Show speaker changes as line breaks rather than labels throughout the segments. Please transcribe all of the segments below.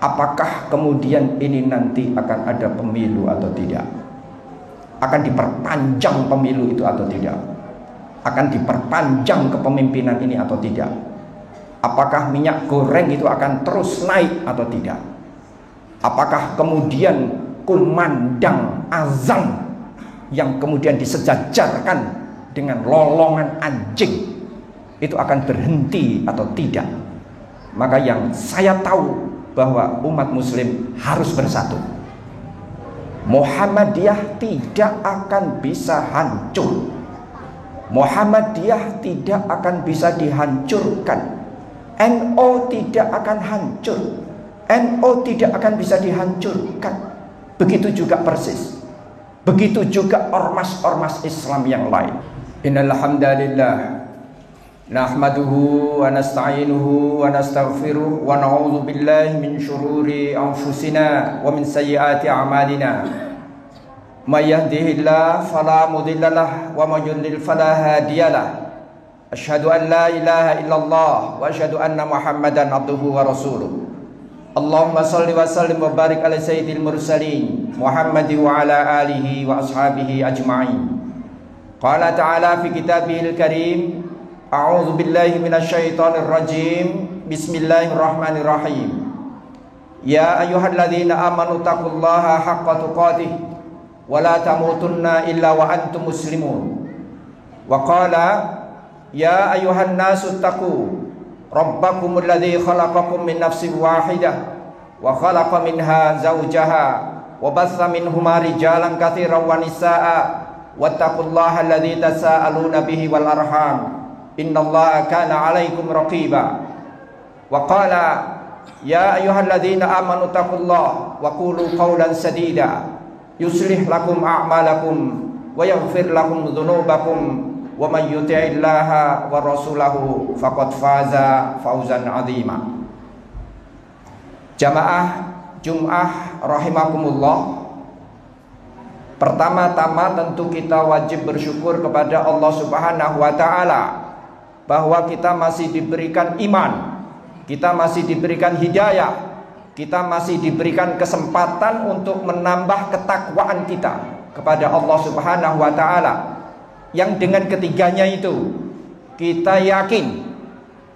Apakah kemudian ini nanti akan ada pemilu atau tidak? Akan diperpanjang pemilu itu atau tidak? Akan diperpanjang kepemimpinan ini atau tidak? Apakah minyak goreng itu akan terus naik atau tidak? Apakah kemudian kumandang azan yang kemudian disejajarkan dengan lolongan anjing itu akan berhenti atau tidak? Maka yang saya tahu bahwa umat muslim harus bersatu. Muhammadiyah tidak akan bisa hancur. Muhammadiyah tidak akan bisa dihancurkan. NO tidak akan hancur. NO tidak akan bisa dihancurkan. Begitu juga persis. Begitu juga ormas-ormas Islam yang lain. Innal hamdalillah nahmaduhu wa nasta'inuhu wa nastaghfiruh wa na'udzu billahi min syururi anfusina wa min sayyiati a'malina. May yahdihillahu fala mudhillalah wa may yudlil fala hadiyalah. Asyhadu an la ilaha illallah wa asyhadu anna Muhammadan abduhu wa rasuluh. Allahumma salli wa sallim wa barik ala sayyidil mursalin Muhammadi wa ala alihi wa ashabihi ajma'in. Qala ta'ala fi kitabihil karim, a'udzu billahi minasyaitonir rajim. Bismillahirrahmanirrahim. Ya ayyuhalladzina amanu taqullaha haqqa tuqatih wa la tamutunna illa wa antum muslimun. Wa qala ya ayyuhan nasu taqu rabbakumul ladzi khalaqakum min nafsin wahidah wa khalaqa minha zawjaha wa batha minhuma rijalan katsiran wa nisaa'a wattaqullaha alladzi tasaaluna bihi wal arham innallaha kana 'alaikum raqiba. Wa qala ya ayyuhalladzina amanu taqullaha wa qulu qawlan sadida yuslih lakum a'malakum wa yaghfir lakum dzunubakum wa may yuti'illaha wa rasulahu faqad faza fawzan 'azima. Jamaah Jum'ah rahimakumullah. Pertama-tama tentu kita wajib bersyukur kepada Allah Subhanahu wa taala bahwa kita masih diberikan iman, kita masih diberikan hidayah, kita masih diberikan kesempatan untuk menambah ketakwaan kita kepada Allah Subhanahu wa taala. Yang dengan ketiganya itu kita yakin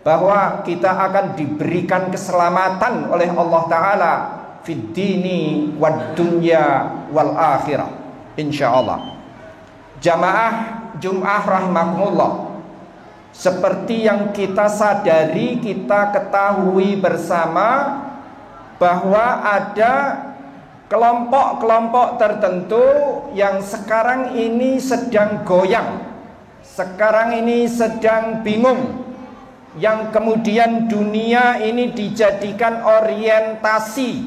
bahwa kita akan diberikan keselamatan oleh Allah Ta'ala fid dini wad dunya wal akhirah insyaallah. Jamaah Jum'ah rahimakumullah, seperti yang kita sadari, kita ketahui bersama bahwa ada kelompok-kelompok tertentu yang sekarang ini sedang goyang, sekarang ini sedang bingung, yang kemudian dunia ini dijadikan orientasi,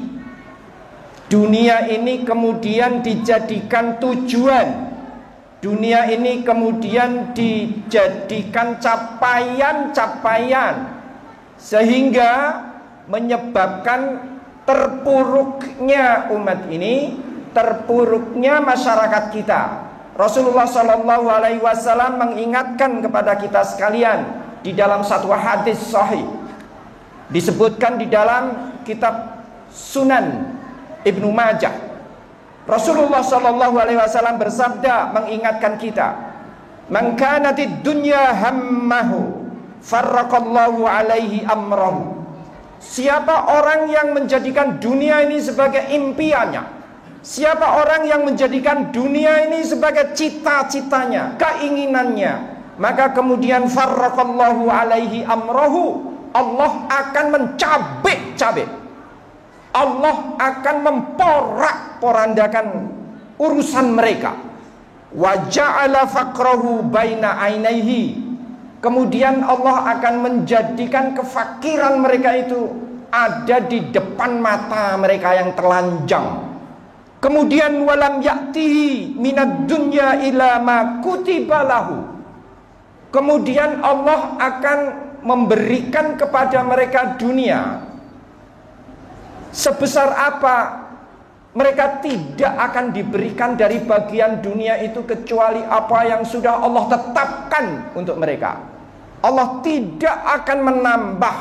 dunia ini kemudian dijadikan tujuan, dunia ini kemudian dijadikan capaian-capaian, sehingga menyebabkan terpuruknya umat ini, terpuruknya masyarakat kita. Rasulullah Shallallahu Alaihi Wasallam mengingatkan kepada kita sekalian di dalam satu hadis sahih, disebutkan di dalam kitab Sunan Ibnu Majah. Rasulullah Shallallahu Alaihi Wasallam bersabda mengingatkan kita, "Man kanatid dunya hammahu, farraqallahu alaihi amrahu." Siapa orang yang menjadikan dunia ini sebagai impiannya, siapa orang yang menjadikan dunia ini sebagai cita-citanya, keinginannya, maka kemudian farraqallahu alaihi amrahu, Allah akan mencabik-cabik, Allah akan memporak-porandakan urusan mereka. Wa ja'ala faqrahu baina ainaihi, kemudian Allah akan menjadikan kefakiran mereka itu ada di depan mata mereka yang telanjang. Kemudian walam ya'tihi minad dunya ila ma kutiba lahu, kemudian Allah akan memberikan kepada mereka dunia sebesar apa, mereka tidak akan diberikan dari bagian dunia itu kecuali apa yang sudah Allah tetapkan untuk mereka. Allah tidak akan menambah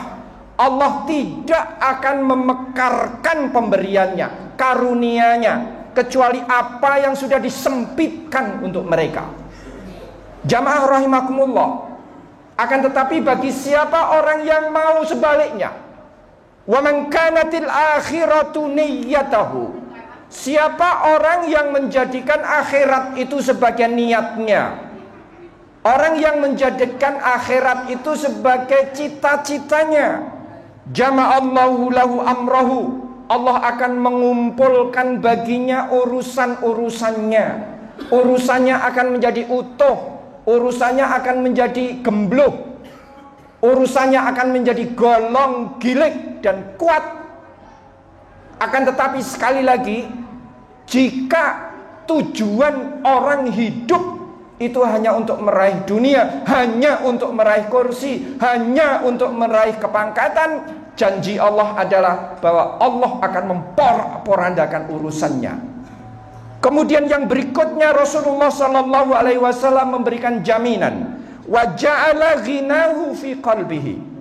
Allah tidak akan memekarkan pemberiannya, karunia-Nya, kecuali apa yang sudah disempitkan untuk mereka. Jamaah rahimakumullah. Akan tetapi bagi siapa orang yang mau sebaliknya, wa man kanatil akhiratu niyyatahu, siapa orang yang menjadikan akhirat itu sebagai niatnya, orang yang menjadikan akhirat itu sebagai cita-citanya, jama'allahu lahu amrahu, Allah akan mengumpulkan baginya urusan-urusannya. Urusannya akan menjadi utuh, urusannya akan menjadi gembloh, urusannya akan menjadi golong gilik dan kuat. Akan tetapi sekali lagi, jika tujuan orang hidup itu hanya untuk meraih dunia, hanya untuk meraih kursi, hanya untuk meraih kepangkatan, janji Allah adalah bahwa Allah akan memporak-porandakan urusannya. Kemudian yang berikutnya, Rasulullah sallallahu alaihi wasallam memberikan jaminan, wa ja'ala ghinahu fi qalbihi.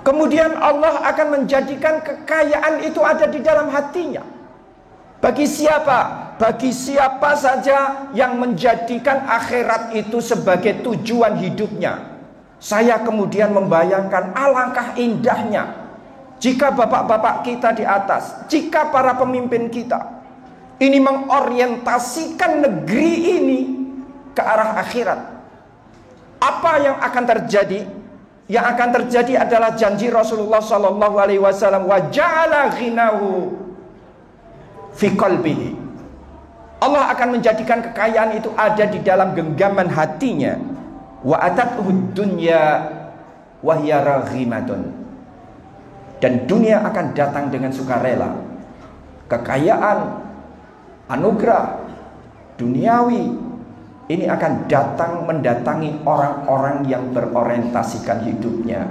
Kemudian Allah akan menjadikan kekayaan itu ada di dalam hatinya. Bagi siapa? Bagi siapa saja yang menjadikan akhirat itu sebagai tujuan hidupnya. Saya kemudian membayangkan alangkah indahnya jika bapak-bapak kita di atas, jika para pemimpin kita ini mengorientasikan negeri ini ke arah akhirat. Apa yang akan terjadi? Yang akan terjadi adalah janji Rasulullah sallallahu alaihi wasallam, wa ja'ala ghinahu fi qalbihi. Allah akan menjadikan kekayaan itu ada di dalam genggaman hatinya. Wa atathu dunya wa hiya raghimatun. Dan dunia akan datang dengan sukarela. Kekayaan, anugerah duniawi ini akan datang mendatangi orang-orang yang berorientasikan hidupnya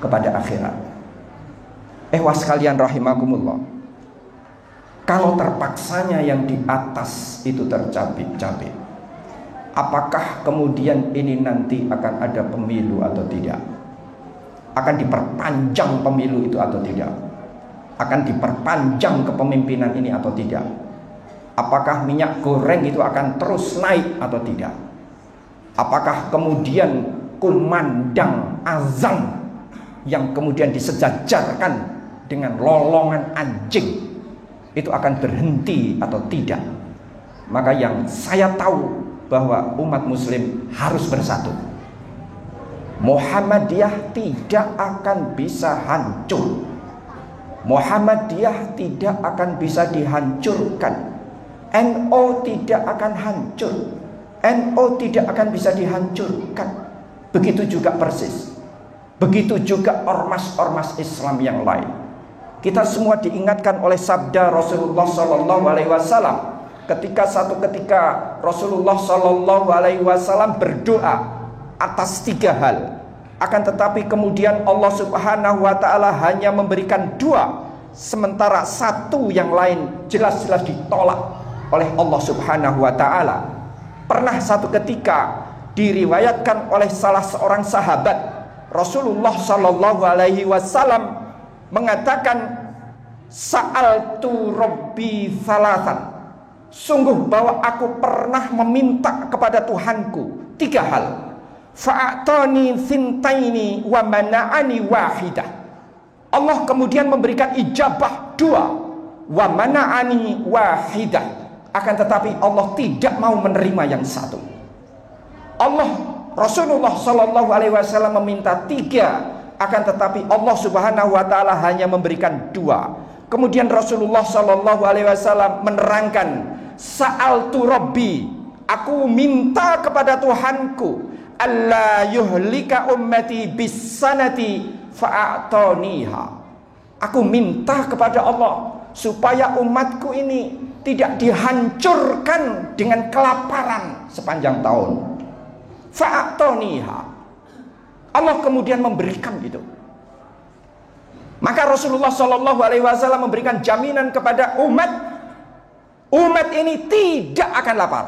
kepada akhirat. Sekalian rahimakumullah, kalau terpaksanya yang di atas itu tercabik-cabik, apakah kemudian ini nanti akan ada pemilu atau tidak? Akan diperpanjang pemilu itu atau tidak? Akan diperpanjang kepemimpinan ini atau tidak? Apakah minyak goreng itu akan terus naik atau tidak? Apakah kemudian kumandang azan yang kemudian disejajarkan dengan lolongan anjing itu akan berhenti atau tidak? Maka yang saya tahu bahwa umat muslim harus bersatu. Muhammadiyah tidak akan bisa hancur. Muhammadiyah tidak akan bisa dihancurkan. NO tidak akan hancur. NO tidak akan bisa dihancurkan. Begitu juga persis. Begitu juga ormas-ormas Islam yang lain. Kita semua diingatkan oleh sabda Rasulullah sallallahu alaihi wasallam ketika Rasulullah sallallahu alaihi wasallam berdoa atas 3 hal. Akan tetapi kemudian Allah subhanahu wa ta'ala hanya memberikan 2, sementara 1 yang lain jelas-jelas ditolak oleh Allah subhanahu wa ta'ala. Pernah satu ketika diriwayatkan oleh salah seorang sahabat, Rasulullah sallallahu alaihi wasallam mengatakan, sa'altu rabbi thalathan, sungguh bahwa aku pernah meminta kepada Tuhanku 3 hal. Fa'atani thintaini wa mana'ani wahidah. Allah kemudian memberikan ijabah 2, wa mana'ani wahidah. Akan tetapi Allah tidak mau menerima yang 1. Rasulullah sallallahu alaihi wasallam meminta 3, akan tetapi Allah subhanahu wa ta'ala hanya memberikan 2. Kemudian Rasulullah sallallahu alaihi wasallam menerangkan, sa'altu rabbi, aku minta kepada Tuhanku, alla yuhlika ummati bisanati fa'atoniha. Aku minta kepada Allah supaya umatku ini tidak dihancurkan dengan kelaparan sepanjang tahun. Fa'atoniha. Allah kemudian memberikan itu. Maka Rasulullah sallallahu alaihi wasallam memberikan jaminan kepada umat ini tidak akan lapar.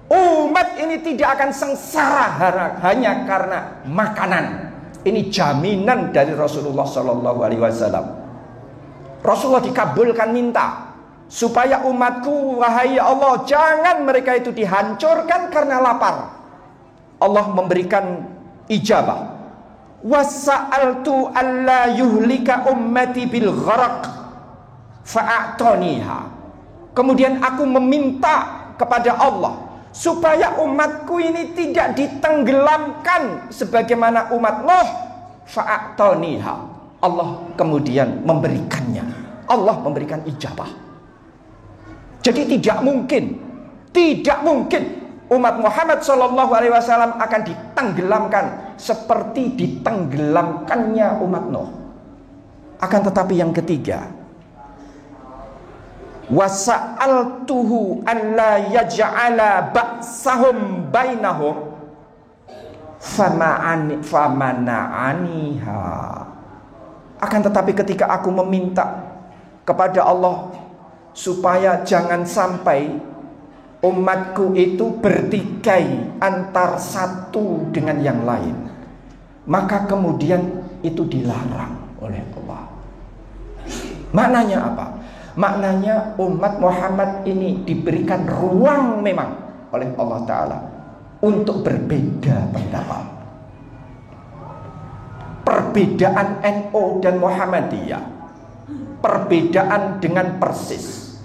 Umat ini tidak akan sengsara hanya karena makanan, Ini jaminan dari Rasulullah Sallallahu Alaihi Wasallam. Rasulullah dikabulkan minta supaya umatku, wahai Allah, jangan mereka itu dihancurkan karena lapar. Allah memberikan ijabah. Wasa'altu alla yuhlika ummati bil gharaq fa'atoniha. Kemudian aku meminta kepada Allah supaya umatku ini tidak ditenggelamkan sebagaimana umat Nuh. Fa'atoniha. Allah kemudian memberikannya. Allah memberikan ijabah. Jadi tidak mungkin umat Muhammad Sallallahu Alaihi Wasallam akan ditenggelamkan seperti ditenggelamkannya umat Nuh. Akan tetapi yang ketiga, wasa'altuhu an la yaj'ala ba'sahum bainahum famana'aniha. Akan tetapi ketika aku meminta kepada Allah supaya jangan sampai umatku itu bertikai antar satu dengan yang lain, maka kemudian itu dilarang oleh Allah. Maknanya apa? Maknanya umat Muhammad ini diberikan ruang memang oleh Allah Ta'ala untuk berbeda pendapat. Perbedaan NU dan Muhammadiyah, perbedaan dengan persis,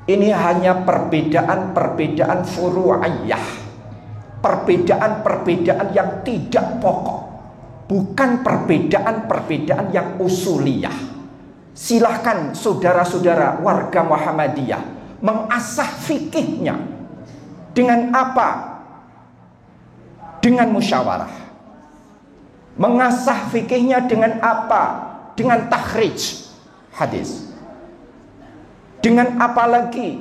ini hanya perbedaan furu'iyah, perbedaan yang tidak pokok, bukan perbedaan yang usuliyah. Silahkan saudara-saudara warga Muhammadiyah mengasah fikihnya. Dengan apa? Dengan musyawarah. Mengasah fikihnya dengan apa? Dengan takhrij hadis. Dengan apa lagi?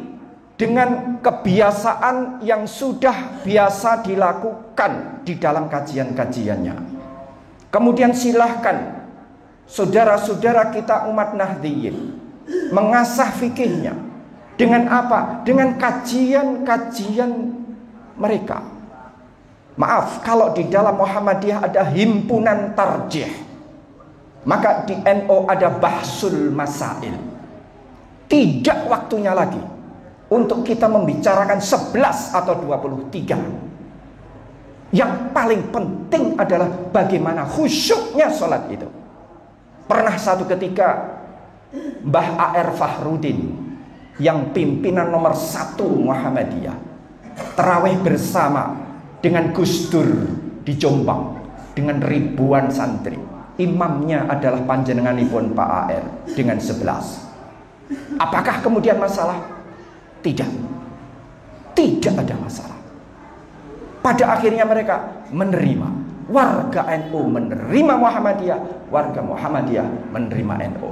Dengan kebiasaan yang sudah biasa dilakukan di dalam kajian-kajiannya. Kemudian silahkan saudara-saudara kita umat Nahdliyin mengasah fikihnya. Dengan apa? Dengan kajian-kajian mereka. Maaf, kalau di dalam Muhammadiyah ada himpunan tarjih, maka di NU ada bahsul masail. Tidak waktunya lagi untuk kita membicarakan 11 atau 23. Yang paling penting adalah bagaimana khusyuknya sholat itu. Pernah satu ketika Mbah A.R. Fahrudin, yang pimpinan nomor 1 Muhammadiyah, tarawih bersama dengan Gus Dur di Jombang dengan ribuan santri. Imamnya adalah panjenenganipun Pak A.R. dengan 11. Apakah kemudian masalah? Tidak ada masalah. Pada akhirnya mereka menerima. Warga NU menerima Muhammadiyah, warga Muhammadiyah menerima NU.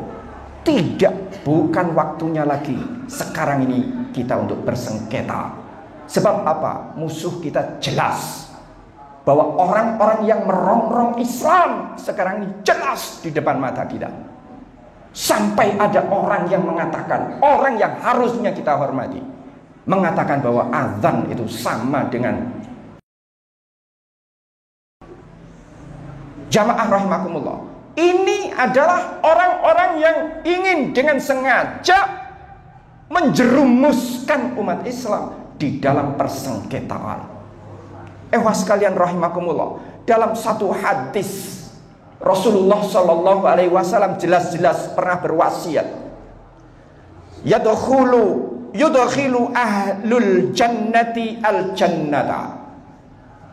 Tidak, bukan waktunya lagi sekarang ini kita untuk bersengketa. Sebab apa? Musuh kita jelas. Bahwa orang-orang yang merongrong Islam sekarang ini jelas di depan mata kita. Sampai ada orang yang mengatakan, orang yang harusnya kita hormati, mengatakan bahwa azan itu sama dengan jamaah rahimakumullah. Ini adalah orang-orang yang ingin dengan sengaja menjerumuskan umat Islam di dalam persengketaan. Sekalian rahimakumullah, dalam satu hadis Rasulullah Shallallahu Alaihi Wasallam jelas-jelas pernah berwasiat, yudkhilu ahlul jannati al jannata.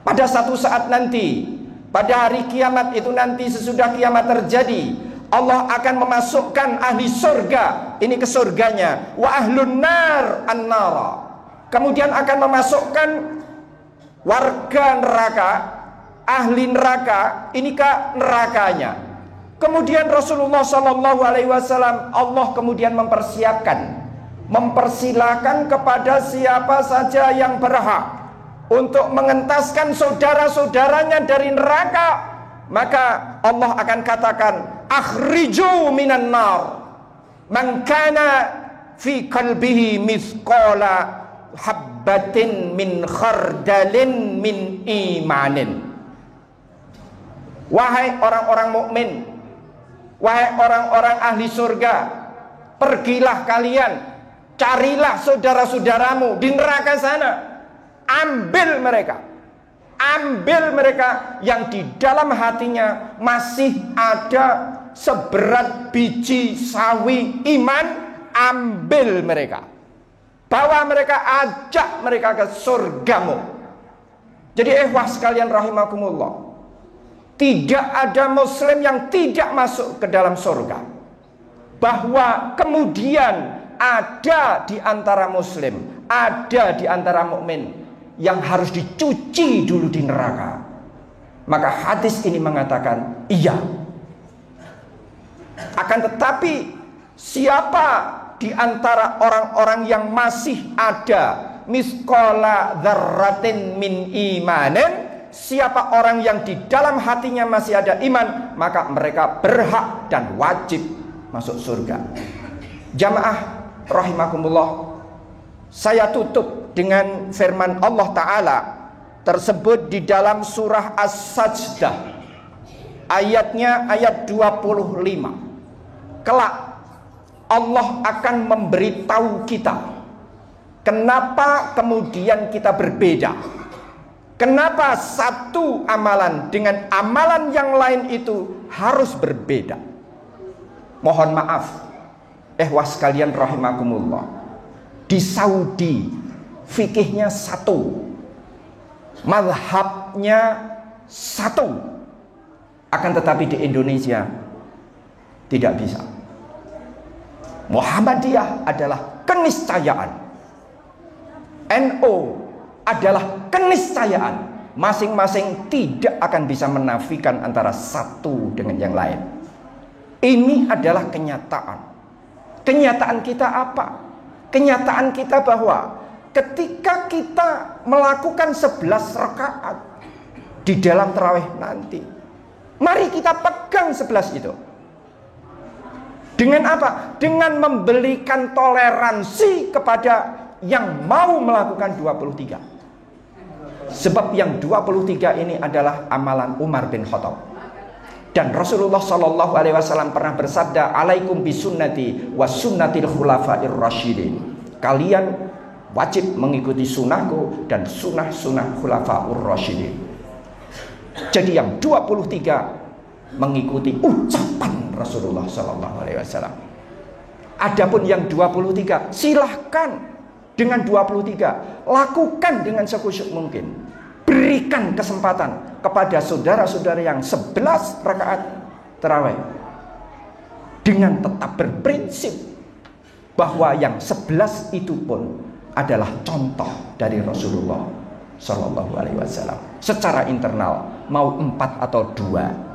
Pada satu saat nanti, pada hari kiamat itu nanti, sesudah kiamat terjadi, Allah akan memasukkan ahli surga ini ke surganya, wa ahlun nar an-nara. Kemudian akan memasukkan warga neraka, ahli neraka ini ke nerakanya. Kemudian Rasulullah Shallallahu Alaihi Wasallam, Allah kemudian mempersilahkan kepada siapa saja yang berhak untuk mengentaskan saudara-saudaranya dari neraka, maka Allah akan katakan, akhriju minan nar man kana fi qalbihi mithqala habbatin min khardalin min imanin. Wahai orang-orang mukmin, wahai orang-orang ahli surga, pergilah kalian, carilah saudara-saudaramu di neraka sana. Ambil mereka yang di dalam hatinya masih ada seberat biji sawi iman. Ambil mereka, bawa mereka, ajak mereka ke surgamu. Jadi sekalian rahimakumullah, tidak ada muslim yang tidak masuk ke dalam surga. Bahwa kemudian ada di antara muslim, ada di antara mukmin yang harus dicuci dulu di neraka. Maka hadis ini mengatakan iya. Akan tetapi siapa di antara orang-orang yang masih ada misqala dzarratin min imanin, siapa orang yang di dalam hatinya masih ada iman, maka mereka berhak dan wajib masuk surga. Jamaah rahimakumullah, saya tutup dengan firman Allah Ta'ala tersebut di dalam surah As-Sajdah, ayatnya ayat 25. Kelak Allah akan memberitahu kita kenapa kemudian kita berbeda. Kenapa satu amalan dengan amalan yang lain itu harus berbeda. Mohon maaf, sekalian rahimakumullah, di Saudi fikihnya satu, mazhabnya satu. Akan tetapi di Indonesia tidak bisa. Muhammadiyah adalah keniscayaan, NU adalah keniscayaan. Masing-masing tidak akan bisa menafikan antara satu dengan yang lain. Ini adalah kenyataan. Kenyataan kita apa? Kenyataan kita bahwa ketika kita melakukan 11 rakaat di dalam tarawih nanti, mari kita pegang 11 itu. Dengan apa? Dengan memberikan toleransi kepada yang mau melakukan 23. Sebab yang 23 ini adalah amalan Umar bin Khattab. Dan Rasulullah SAW pernah bersabda, alaikum bisunnati wa sunnatil khulafair rasyidin. Kalian wajib mengikuti sunnahku dan sunnah-sunnah khulafaur rasyidin. Jadi yang 23 mengikuti ucapan Rasulullah SAW. Adapun yang 23, silahkan dengan 23, lakukan dengan sekusyuk mungkin. Berikan kesempatan kepada saudara-saudara yang 11 rakaat tarawih dengan tetap berprinsip bahwa yang 11 itu pun adalah contoh dari Rasulullah SAW. Secara internal mau 4 atau 2.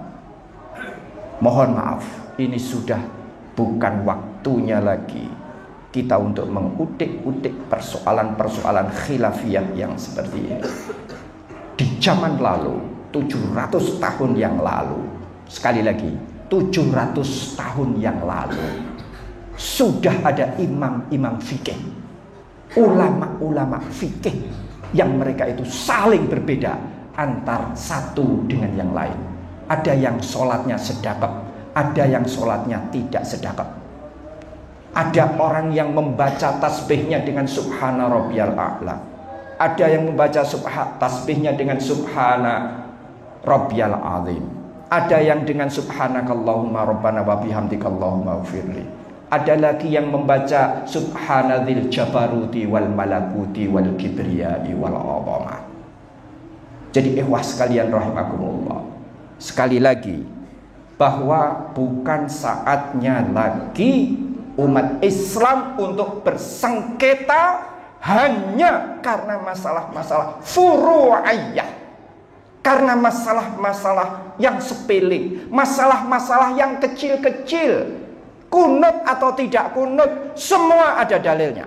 Mohon maaf, ini sudah bukan waktunya lagi kita untuk mengutik-utik persoalan-persoalan khilafiyah yang seperti ini. Di zaman lalu, 700 tahun yang lalu, sekali lagi 700 tahun yang lalu, sudah ada imam-imam fikih, ulama-ulama fikih yang mereka itu saling berbeda antar satu dengan yang lain. Ada yang sholatnya sedekap, ada yang sholatnya tidak sedekap. Ada orang yang membaca tasbihnya dengan subhana rabbiyal a'la, ada yang membaca tasbihnya dengan subhana rabbiyal azim, ada yang dengan subhanakallahumma rabbana wa bihamdika allahumma ighfirli, ada lagi yang membaca subhanadzil jabaruti wal malakuti wal kibriyai wal azamah. Jadi sekalian rahimakumullah, sekali lagi bahwa bukan saatnya lagi umat Islam untuk bersengketa hanya karena masalah-masalah furu'iyah, karena masalah-masalah yang sepele, masalah-masalah yang kecil-kecil, kunut atau tidak kunut, semua ada dalilnya.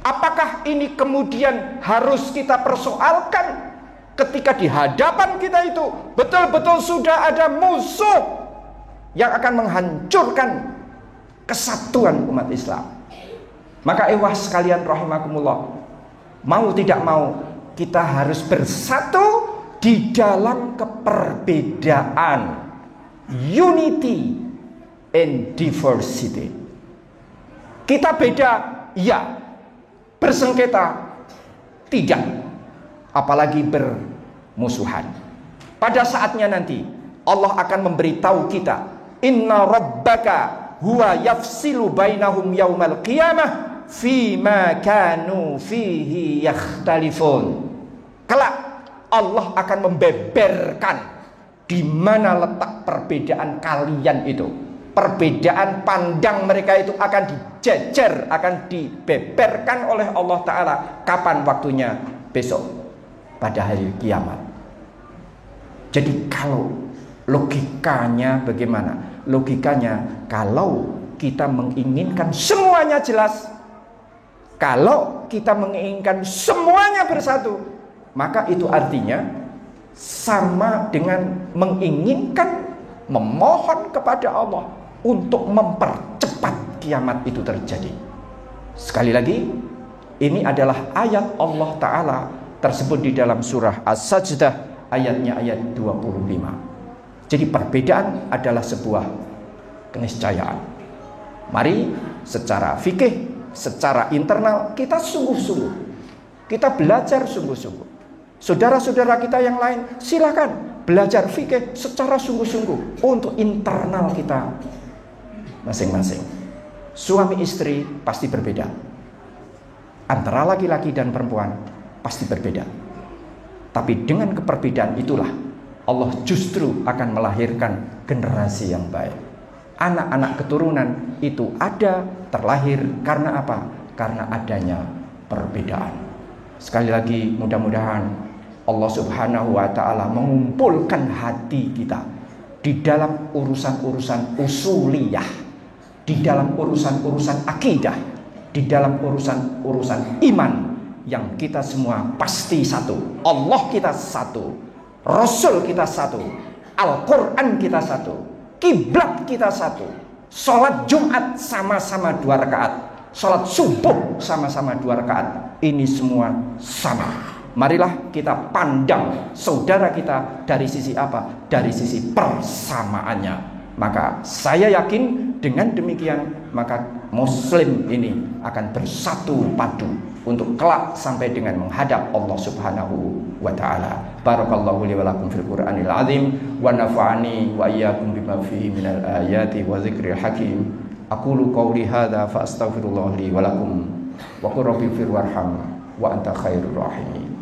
Apakah ini kemudian harus kita persoalkan ketika di hadapan kita itu betul-betul sudah ada musuh yang akan menghancurkan kesatuan umat Islam? Maka sekalian rahimakumullah, mau tidak mau kita harus bersatu di dalam keperbedaan, unity in diversity. Kita beda, ya. Bersengketa, tidak. Apalagi bermusuhan. Pada saatnya nanti Allah akan memberitahu kita, inna rabbaka huwa yafsilu bainahum yaumal qiyamah fima kanu fihi yakhtalifun. Kelak Allah akan membeberkan di mana letak perbedaan kalian itu. Perbedaan pandang mereka itu akan dijejer, akan dibeberkan oleh Allah Ta'ala. Kapan waktunya? Besok, pada hari kiamat. Jadi kalau logikanya bagaimana? Logikanya kalau kita menginginkan semuanya jelas, kalau kita menginginkan semuanya bersatu, maka itu artinya sama dengan menginginkan, memohon kepada Allah untuk mempercepat kiamat itu terjadi. Sekali lagi, ini adalah ayat Allah Ta'ala tersebut di dalam surah As-Sajdah, ayatnya ayat 25. Jadi perbedaan adalah sebuah keniscayaan. Mari secara fikih, secara internal kita sungguh-sungguh, kita belajar sungguh-sungguh. Saudara-saudara kita yang lain silakan belajar fikih secara sungguh-sungguh untuk internal kita masing-masing. Suami istri pasti berbeda, antara laki-laki dan perempuan pasti berbeda. Tapi dengan keperbedaan itulah Allah justru akan melahirkan generasi yang baik. Anak-anak keturunan itu ada, terlahir karena apa? Karena adanya perbedaan. Sekali lagi, mudah-mudahan Allah Subhanahu wa Ta'ala mengumpulkan hati kita di dalam urusan-urusan usuliyah, di dalam urusan-urusan akidah, di dalam urusan-urusan iman, yang kita semua pasti satu. Allah kita satu, Rasul kita satu, Al-Quran kita satu, kiblat kita satu, sholat Jumat sama-sama 2 rakaat, sholat subuh sama-sama 2 rakaat. Ini semua sama. Marilah kita pandang saudara kita dari sisi apa? Dari sisi persamaannya. Maka saya yakin dengan demikian maka Muslim ini akan bersatu padu untuk kelak sampai dengan menghadap Allah Subhanahu wa Ta'ala. Barakallahu li wa lakum fil Qur'anil azim wa nafa'ani wa iyyakum bima fihi minal ayati wa dzikril hakim. Aqulu qawli hadza fa astaghfirullah li wa lakum wa qur rabbi fir warham wa anta khairur rahimin.